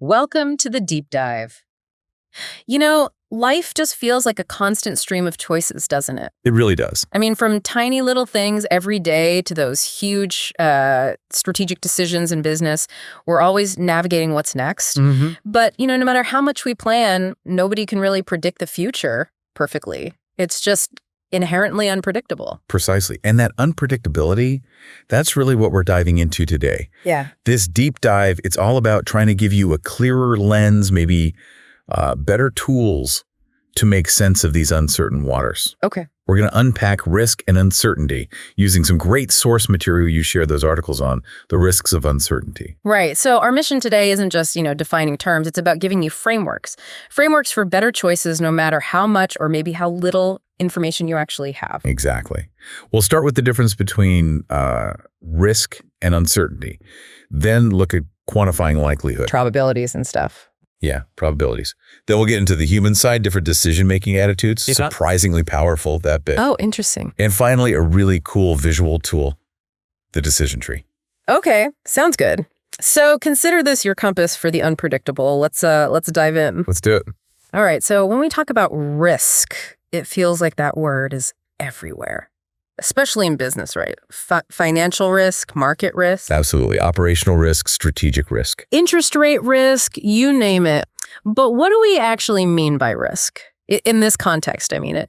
Welcome to the deep dive. Life just feels like a constant stream of choices, doesn't it? It really does. I mean, from tiny little things every day to those huge strategic decisions in business, we're always navigating what's next. But, no matter how much we plan, nobody can really predict the future perfectly. It's just inherently unpredictable. Precisely. And that unpredictability, that's really what we're diving into today. Yeah. This deep dive, it's all about trying to give you a clearer lens, maybe better tools to make sense of these uncertain waters. Okay. We're going to unpack risk and uncertainty using some great source material you shared those articles on, the risks of uncertainty. Right. So our mission today isn't just, defining terms. It's about giving you frameworks for better choices, no matter how much or maybe how little information you actually have. Exactly. We'll start with the difference between risk and uncertainty, then look at quantifying likelihood. Probabilities and stuff. Yeah, probabilities. Then we'll get into the human side, different decision-making attitudes, surprisingly powerful, that bit. Oh, interesting. And finally, a really cool visual tool, the decision tree. Okay, sounds good. So consider this your compass for the unpredictable. Let's dive in. Let's do it. All right, so when we talk about risk, it feels like that word is everywhere, especially in business, right? Financial risk, market risk. Absolutely. Operational risk, strategic risk. Interest rate risk, you name it. But what do we actually mean by risk? In this context, I mean,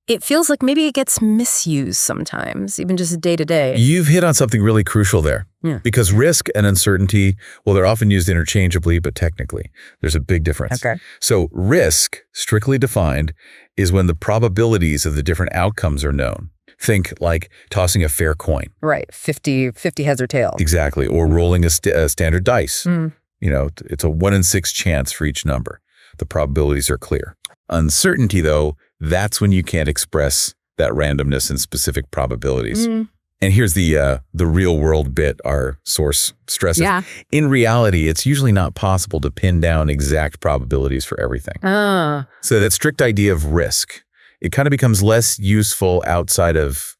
it feels like maybe it gets misused sometimes, even just day to day. You've hit on something really crucial there. Yeah. Because risk and uncertainty, well, they're often used interchangeably, but technically, there's a big difference. Okay. So risk, strictly defined, is when the probabilities of the different outcomes are known. Think like tossing a fair coin. Right, 50 heads or tails. Exactly, or rolling a standard dice. It's a 1 in 6 chance for each number. The probabilities are clear. Uncertainty, though, that's when you can't express that randomness in specific probabilities. And here's the real world bit our source stresses. Yeah. In reality, it's usually not possible to pin down exact probabilities for everything. So that strict idea of risk, it kind of becomes less useful outside of,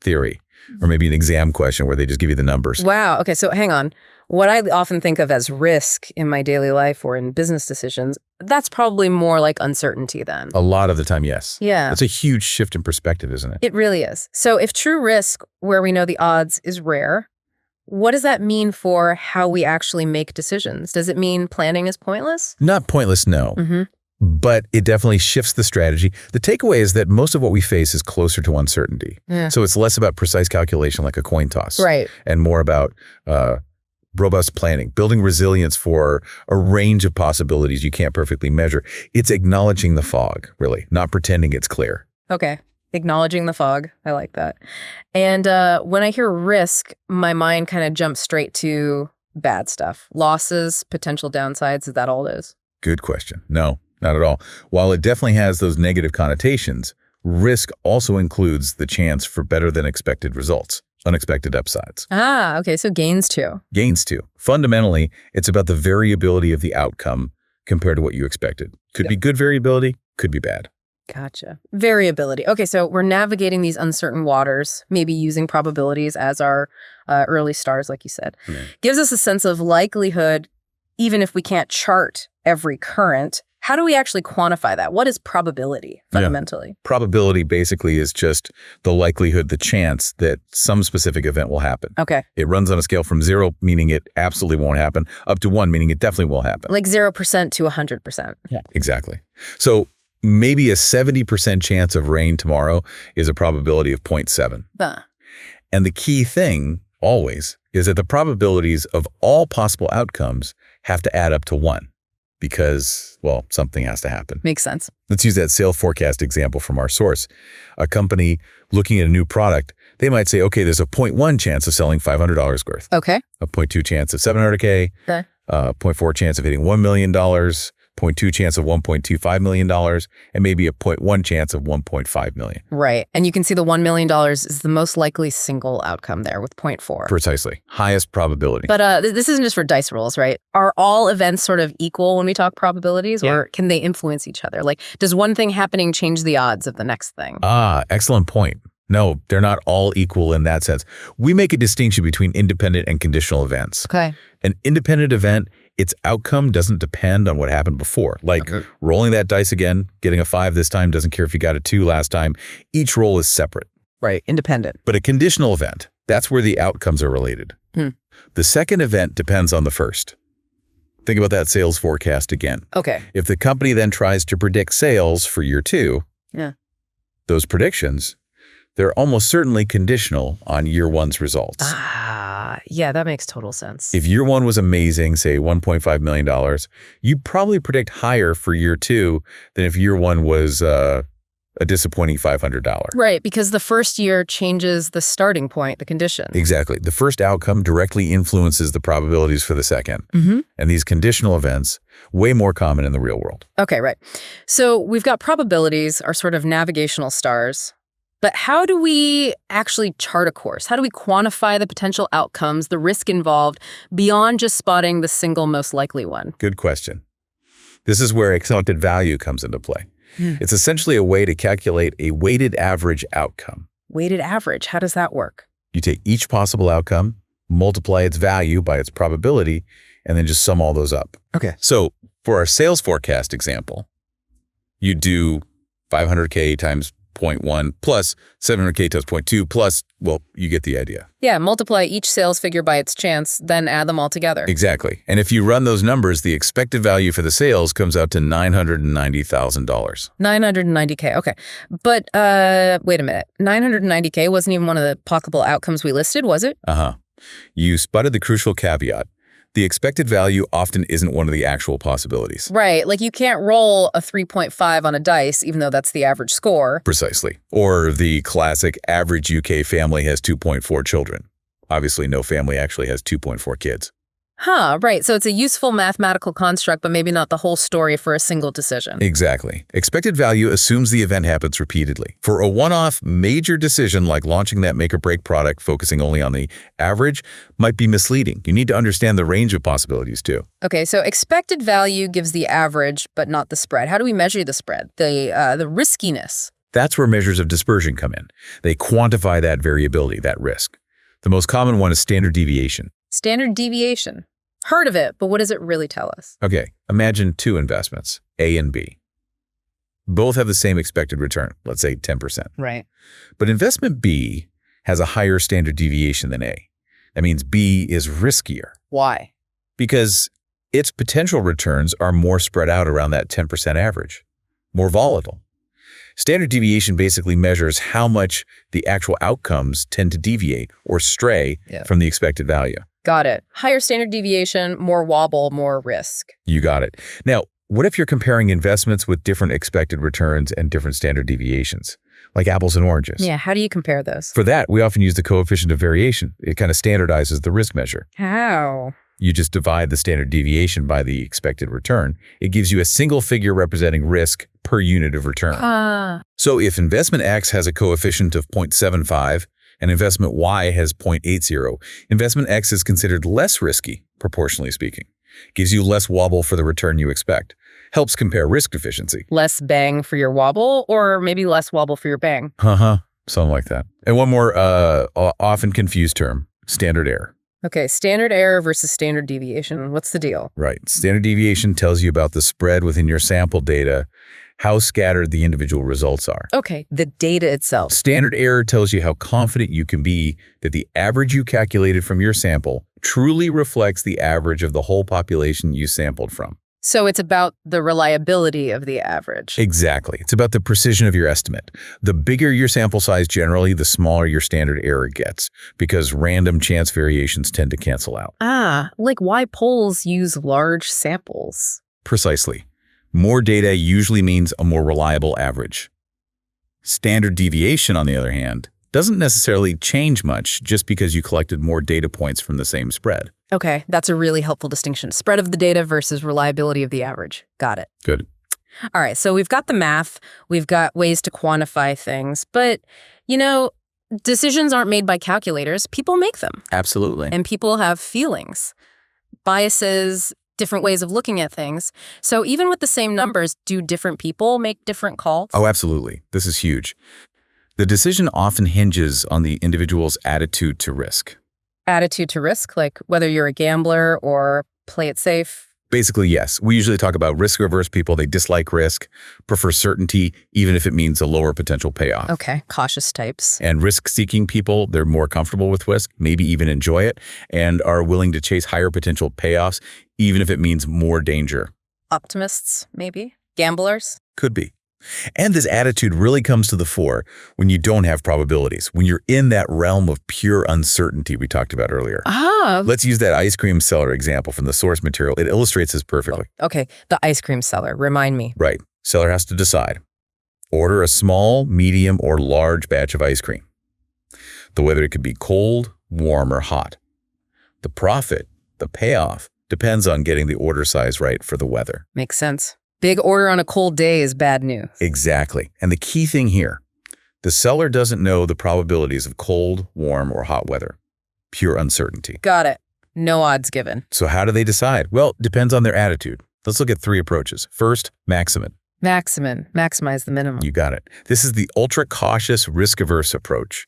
theory, or maybe an exam question where they just give you the numbers. Wow. Okay, so hang on. What I often think of as risk in my daily life or in business decisions, that's probably more like uncertainty then. A lot of the time, yes. Yeah. That's a huge shift in perspective, isn't it? It really is. So if true risk, where we know the odds, is rare, what does that mean for how we actually make decisions? Does it mean planning is pointless? Not pointless, no. But it definitely shifts the strategy. The takeaway is that most of what we face is closer to uncertainty. Yeah. So it's less about precise calculation like a coin toss. Right. And more about robust planning, building resilience for a range of possibilities you can't perfectly measure. It's acknowledging the fog, really, not pretending it's clear. Okay. Acknowledging the fog. I like that. And when I hear risk, my mind kind of jumps straight to bad stuff. Losses, potential downsides. Is that all it is? Good question. No, not at all. While it definitely has those negative connotations, risk also includes the chance for better than expected results. Unexpected upsides. Okay, so gains too. Gains too. Fundamentally, it's about the variability of the outcome compared to what you expected. Could be good variability, could be bad. Gotcha. Variability. Okay, so we're navigating these uncertain waters, maybe using probabilities as our early stars, like you said. Gives us a sense of likelihood, even if we can't chart every current. How do we actually quantify that? What is probability, fundamentally? Probability basically is just the likelihood, the chance that some specific event will happen. Okay. It runs on a scale from 0, meaning it absolutely won't happen, up to 1, meaning it definitely will happen. Like 0% to 100%. Yeah. Exactly. So maybe a 70% chance of rain tomorrow is a probability of 0.7. And the key thing, always, is that the probabilities of all possible outcomes have to add up to 1. Because, well, something has to happen. Makes sense. Let's use that sales forecast example from our source. A company looking at a new product, they might say, okay, there's a 0.1 chance of selling $500 worth. Okay. A 0.2 chance of $700K. Okay. 0.4 chance of hitting $1 million. 0.2 chance of $1.25 million, and maybe a 0.1 chance of $1.5 million. Right. And you can see the $1 million is the most likely single outcome there with 0.4. Precisely. Highest probability. But this isn't just for dice rolls, right? Are all events sort of equal when we talk probabilities, or can they influence each other? Like, does one thing happening change the odds of the next thing? Excellent point. No, they're not all equal in that sense. We make a distinction between independent and conditional events. Okay. An independent event its outcome doesn't depend on what happened before. Like rolling that dice again, getting a 5 this time, doesn't care if you got a 2 last time. Each roll is separate. Right, independent. But a conditional event, that's where the outcomes are related. The second event depends on the first. Think about that sales forecast again. Okay. If the company then tries to predict sales for year 2, those predictions, they're almost certainly conditional on year 1's results. Yeah, that makes total sense. If year 1 was amazing, say $1.5 million, you'd probably predict higher for year 2 than if year 1 was a disappointing $500. Right, because the first year changes the starting point, the condition. Exactly. The first outcome directly influences the probabilities for the second. And these conditional events, way more common in the real world. Okay, right. So we've got probabilities, our sort of navigational stars. But how do we actually chart a course? How do we quantify the potential outcomes, the risk involved, beyond just spotting the single most likely one? Good question. This is where expected value comes into play. It's essentially a way to calculate a weighted average outcome. Weighted average, how does that work? You take each possible outcome, multiply its value by its probability, and then just sum all those up. Okay. So for our sales forecast example, you do 500K times 0.1 plus 700K times 0.2 plus, well, you get the idea. Yeah, multiply each sales figure by its chance, then add them all together. Exactly. And if you run those numbers, the expected value for the sales comes out to $990,000. 990K, okay. But wait a minute. 990K wasn't even one of the possible outcomes we listed, was it? You spotted the crucial caveat. The expected value often isn't one of the actual possibilities. Right, like you can't roll a 3.5 on a dice, even though that's the average score. Precisely. Or the classic average UK family has 2.4 children. Obviously, no family actually has 2.4 kids. Right. So it's a useful mathematical construct, but maybe not the whole story for a single decision. Exactly. Expected value assumes the event happens repeatedly. For a one-off major decision like launching that make-or-break product focusing only on the average might be misleading. You need to understand the range of possibilities too. Okay, so expected value gives the average, but not the spread. How do we measure the spread? The riskiness. That's where measures of dispersion come in. They quantify that variability, that risk. The most common one is standard deviation. Standard deviation. Heard of it, but what does it really tell us? Okay, imagine 2 investments, A and B. Both have the same expected return, let's say 10%. Right. But investment B has a higher standard deviation than A. That means B is riskier. Why? Because its potential returns are more spread out around that 10% average, more volatile. Standard deviation basically measures how much the actual outcomes tend to deviate or stray from the expected value. Got it. Higher standard deviation, more wobble, more risk. You got it. Now, what if you're comparing investments with different expected returns and different standard deviations, like apples and oranges? Yeah, how do you compare those? For that, we often use the coefficient of variation. It kind of standardizes the risk measure. How? You just divide the standard deviation by the expected return. It gives you a single figure representing risk per unit of return. So if investment X has a coefficient of 0.75 and investment Y has 0.80, investment X is considered less risky, proportionally speaking. Gives you less wobble for the return you expect. Helps compare risk efficiency. Less bang for your wobble, or maybe less wobble for your bang. Something like that. And one more often confused term, standard error. Okay, standard error versus standard deviation. What's the deal? Right. Standard deviation tells you about the spread within your sample data, how scattered the individual results are. Okay, the data itself. Standard error tells you how confident you can be that the average you calculated from your sample truly reflects the average of the whole population you sampled from. So it's about the reliability of the average. Exactly. It's about the precision of your estimate. The bigger your sample size generally, the smaller your standard error gets, because random chance variations tend to cancel out. Like why polls use large samples. Precisely. More data usually means a more reliable average. Standard deviation, on the other hand, doesn't necessarily change much just because you collected more data points from the same spread. Okay, that's a really helpful distinction. Spread of the data versus reliability of the average. Got it. Good. All right, so we've got the math, we've got ways to quantify things, but, decisions aren't made by calculators. People make them. Absolutely. And people have feelings, biases, different ways of looking at things. So even with the same numbers, do different people make different calls? Oh, absolutely. This is huge. The decision often hinges on the individual's attitude to risk. Attitude to risk, like whether you're a gambler or play it safe, Basically, yes. We usually talk about risk-averse people. They dislike risk, prefer certainty, even if it means a lower potential payoff. Okay, cautious types. And risk-seeking people, they're more comfortable with risk, maybe even enjoy it, and are willing to chase higher potential payoffs, even if it means more danger. Optimists, maybe? Gamblers? Could be. And this attitude really comes to the fore when you don't have probabilities, when you're in that realm of pure uncertainty we talked about earlier. Let's use that ice cream seller example from the source material. It illustrates this perfectly. Okay, the ice cream seller. Remind me. Right. Seller has to decide. Order a small, medium, or large batch of ice cream. Whether it could be cold, warm, or hot. The profit, the payoff, depends on getting the order size right for the weather. Makes sense. Big order on a cold day is bad news. Exactly. And the key thing here, the seller doesn't know the probabilities of cold, warm, or hot weather. Pure uncertainty. Got it. No odds given. So how do they decide? Well, it depends on their attitude. Let's look at 3 approaches. First, Maximin. Maximin. Maximize the minimum. You got it. This is the ultra-cautious, risk-averse approach.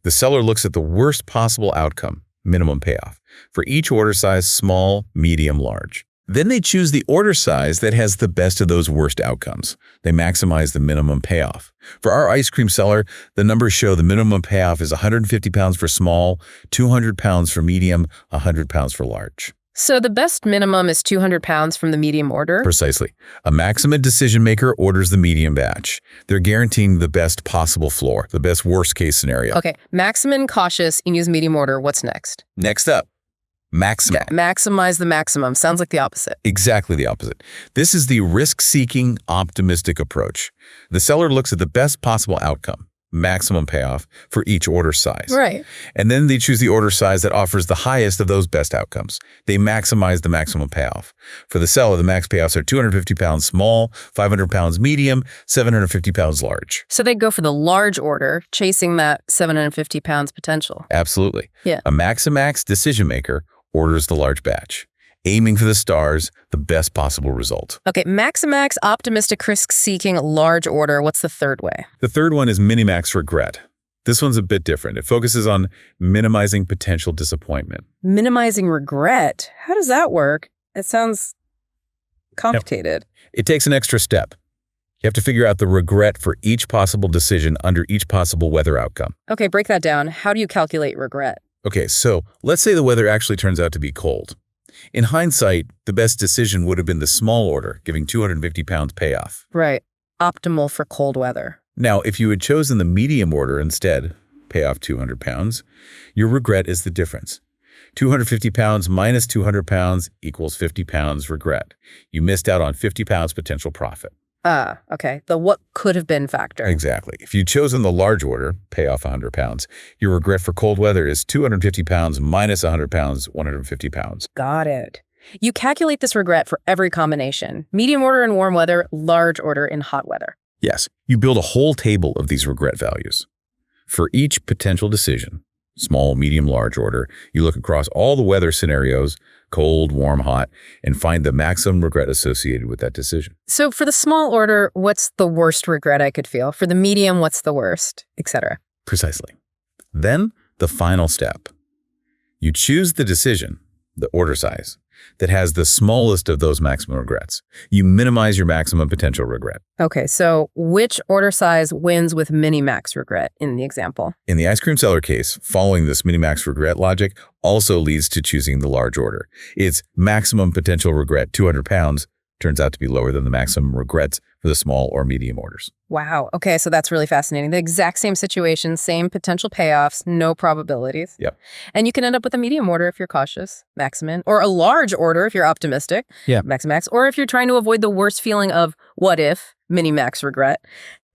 The seller looks at the worst possible outcome, minimum payoff, for each order size, small, medium, large. Then they choose the order size that has the best of those worst outcomes. They maximize the minimum payoff. For our ice cream seller, the numbers show the minimum payoff is 150 pounds for small, 200 pounds for medium, 100 pounds for large. So the best minimum is 200 pounds from the medium order? Precisely. A Maximin decision maker orders the medium batch. They're guaranteeing the best possible floor, the best worst case scenario. Okay, Maximin, cautious, and use medium order. What's next? Next up, Maximax. Maximize the maximum. Sounds like the opposite. Exactly the opposite. This is the risk-seeking, optimistic approach. The seller looks at the best possible outcome, maximum payoff, for each order size. Right. And then they choose the order size that offers the highest of those best outcomes. They maximize the maximum payoff. For the seller, the max payoffs are 250 pounds small, 500 pounds medium, 750 pounds large. So they go for the large order, chasing that 750 pounds potential. Absolutely. Yeah. A Maximax decision maker orders the large batch, aiming for the stars, the best possible result. Okay, Maximax, optimistic, risk-seeking, large order. What's the third way? The third one is Minimax Regret. This one's a bit different. It focuses on minimizing potential disappointment. Minimizing regret? How does that work? It sounds complicated. It takes an extra step. You have to figure out the regret for each possible decision under each possible weather outcome. Okay, break that down. How do you calculate regret? Okay, so let's say the weather actually turns out to be cold. In hindsight, the best decision would have been the small order, giving 250 pounds payoff. Right. Optimal for cold weather. Now, if you had chosen the medium order instead, payoff 200 pounds, your regret is the difference. 250 pounds minus 200 pounds equals 50 pounds regret. You missed out on 50 pounds potential profit. Okay. The what could have been factor. Exactly. If you'd chosen the large order, payoff 100 pounds, your regret for cold weather is 250 pounds minus 100 pounds, 150 pounds. Got it. You calculate this regret for every combination. Medium order in warm weather, large order in hot weather. Yes, you build a whole table of these regret values. For each potential decision, small, medium, large order, you look across all the weather scenarios, cold, warm, hot, and find the maximum regret associated with that decision. So for the small order, what's the worst regret I could feel? For the medium, what's the worst, etc. Precisely. Then the final step. You choose the decision, the order size, that has the smallest of those maximum regrets. You minimize your maximum potential regret. Okay, so which order size wins with Minimax Regret in the example? In the ice cream seller case, following this Minimax Regret logic also leads to choosing the large order. Its maximum potential regret, 200 pounds, turns out to be lower than the maximum regrets for the small or medium orders. Wow. Okay, so that's really fascinating. The exact same situation, same potential payoffs, no probabilities. Yep. And you can end up with a medium order if you're cautious, Maximin, or a large order if you're optimistic, Maximax, or if you're trying to avoid the worst feeling of what if, Minimax Regret.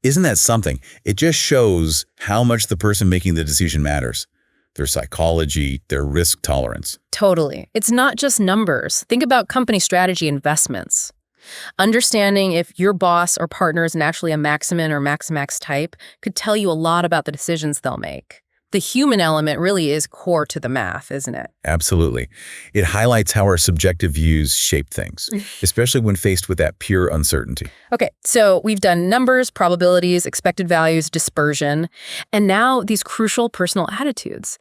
Isn't that something? It just shows how much the person making the decision matters. Their psychology, their risk tolerance. Totally. It's not just numbers. Think about company strategy investments. Understanding if your boss or partner is naturally a Maximin or Maximax type could tell you a lot about the decisions they'll make. The human element really is core to the math, isn't it? Absolutely. It highlights how our subjective views shape things, especially when faced with that pure uncertainty. Okay, so we've done numbers, probabilities, expected values, dispersion, and now these crucial personal attitudes.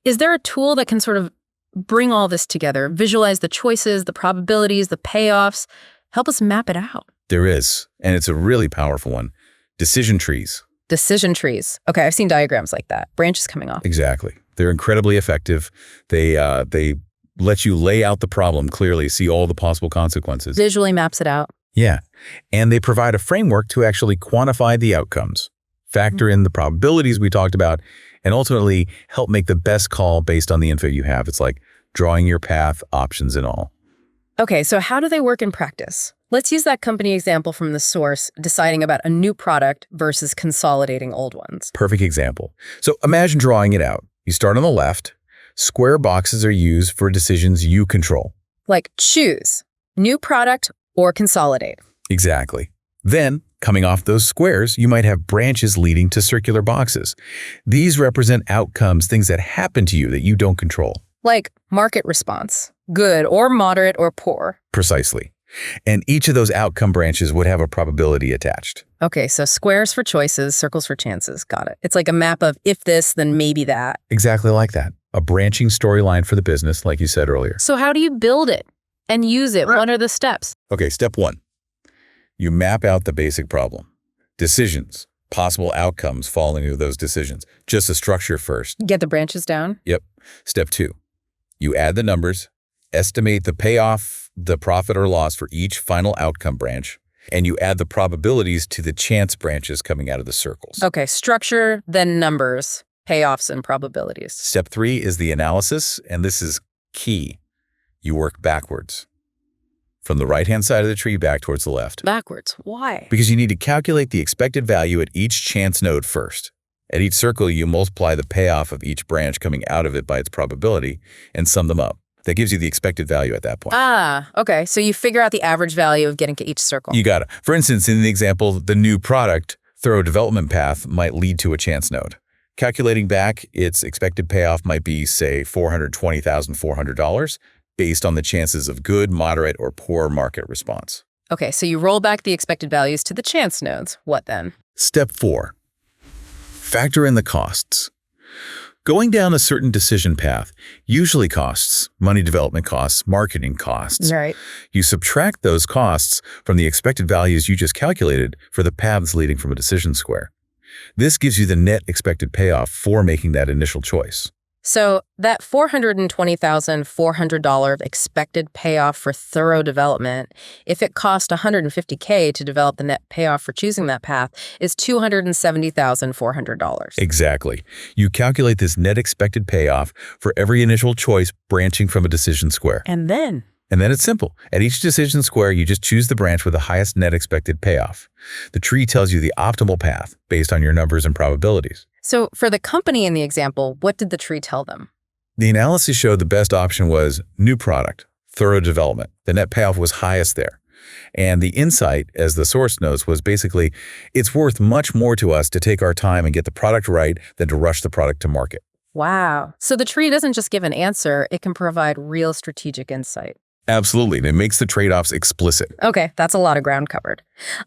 Is there a tool that can sort of bring all this together, visualize the choices, the probabilities, the payoffs, help us map it out. There is, and it's a really powerful one. Decision trees. Decision trees. Okay, I've seen diagrams like that. Branches coming off. Exactly. They're incredibly effective. They let you lay out the problem clearly, see all the possible consequences. Visually maps it out. Yeah. And they provide a framework to actually quantify the outcomes, factor in the probabilities we talked about, and ultimately help make the best call based on the info you have. It's like drawing your path, options and all. Okay, so how do they work in practice? Let's use that company example from the source, deciding about a new product versus consolidating old ones. Perfect example. So imagine drawing it out. You start on the left. Square boxes are used for decisions you control. Like choose, new product or consolidate. Exactly. Then, coming off those squares, you might have branches leading to circular boxes. These represent outcomes, things that happen to you that you don't control. Like market response, good or moderate or poor. Precisely. And each of those outcome branches would have a probability attached. Okay, so squares for choices, circles for chances. Got it. It's like a map of if this, then maybe that. Exactly like that. A branching storyline for the business, like you said earlier. So how do you build it and use it? What are the steps? Okay, step one. You map out the basic problem. Decisions, possible outcomes falling into those decisions. Just a structure first. Get the branches down. Yep. Step two. You add the numbers, estimate the payoff, the profit or loss for each final outcome branch, and you add the probabilities to the chance branches coming out of the circles. Okay, structure, then numbers, payoffs, and probabilities. Step three is the analysis, and this is key. You work backwards. From the right-hand side of the tree back towards the left. Backwards. Why? Because you need to calculate the expected value at each chance node first. At each circle, you multiply the payoff of each branch coming out of it by its probability and sum them up. That gives you the expected value at that point. Ah, okay. So you figure out the average value of getting to each circle. You got it. For instance, in the example, the new product thorough development path might lead to a chance node. Calculating back, its expected payoff might be, say, $420,400 based on the chances of good, moderate, or poor market response. Okay, so you roll back the expected values to the chance nodes. What then? Step four. Factor in the costs. Going down a certain decision path usually costs money, development costs, marketing costs. Right. You subtract those costs from the expected values you just calculated for the paths leading from a decision square. This gives you the net expected payoff for making that initial choice. So that $420,400 expected payoff for thorough development, if it cost $150K to develop the net payoff for choosing that path, is $270,400. Exactly. You calculate this net expected payoff for every initial choice branching from a decision square. And then it's simple. At each decision square, you just choose the branch with the highest net expected payoff. The tree tells you the optimal path based on your numbers and probabilities. So for the company in the example, what did the tree tell them? The analysis showed the best option was new product, thorough development. The net payoff was highest there. And the insight, as the source notes, was basically, it's worth much more to us to take our time and get the product right than to rush the product to market. Wow. So the tree doesn't just give an answer, it can provide real strategic insight. Absolutely, and it makes the trade-offs explicit. Okay, that's a lot of ground covered.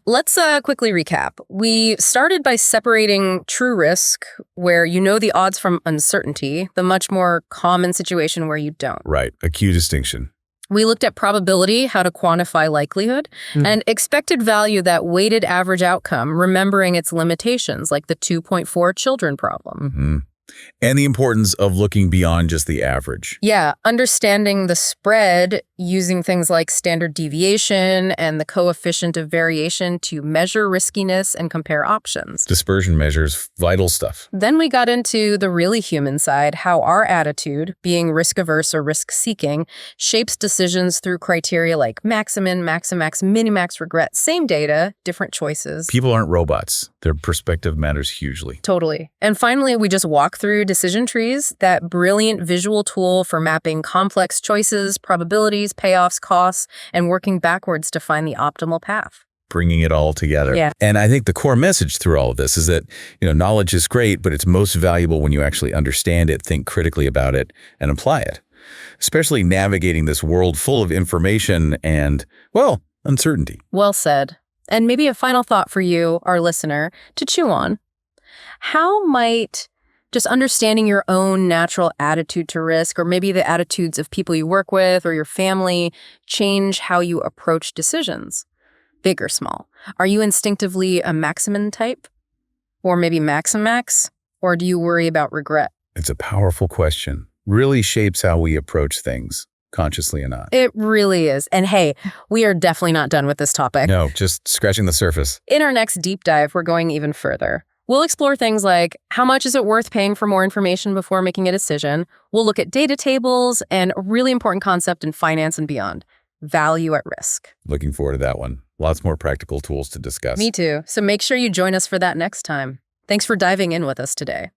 Let's quickly recap. We started by separating true risk, where you know the odds from uncertainty, the much more common situation where you don't. Right, a key distinction. We looked at probability, how to quantify likelihood, and expected value, that weighted average outcome, remembering its limitations, like the 2.4 children problem. And the importance of looking beyond just the average. Yeah, understanding the spread using things like standard deviation and the coefficient of variation to measure riskiness and compare options. Dispersion measures, vital stuff. Then we got into the really human side, how our attitude, being risk-averse or risk-seeking, shapes decisions through criteria like Maximin, Maximax, Minimax Regret. Same data, different choices. People aren't robots. Their perspective matters hugely. Totally. And finally, we just walk through decision trees, that brilliant visual tool for mapping complex choices, probabilities, payoffs, costs, and working backwards to find the optimal path. Bringing it all together. Yeah. And I think the core message through all of this is that, knowledge is great, but it's most valuable when you actually understand it, think critically about it, and apply it. Especially navigating this world full of information and, uncertainty. Well said. And maybe a final thought for you, our listener, to chew on. How might just understanding your own natural attitude to risk, or maybe the attitudes of people you work with or your family, change how you approach decisions, big or small. Are you instinctively a Maximin type? Or maybe Maximax? Or do you worry about regret? It's a powerful question. Really shapes how we approach things, consciously or not. It really is. And hey, we are definitely not done with this topic. No, just scratching the surface. In our next deep dive, we're going even further. We'll explore things like how much is it worth paying for more information before making a decision? We'll look at data tables and a really important concept in finance and beyond, value at risk. Looking forward to that one. Lots more practical tools to discuss. Me too. So make sure you join us for that next time. Thanks for diving in with us today.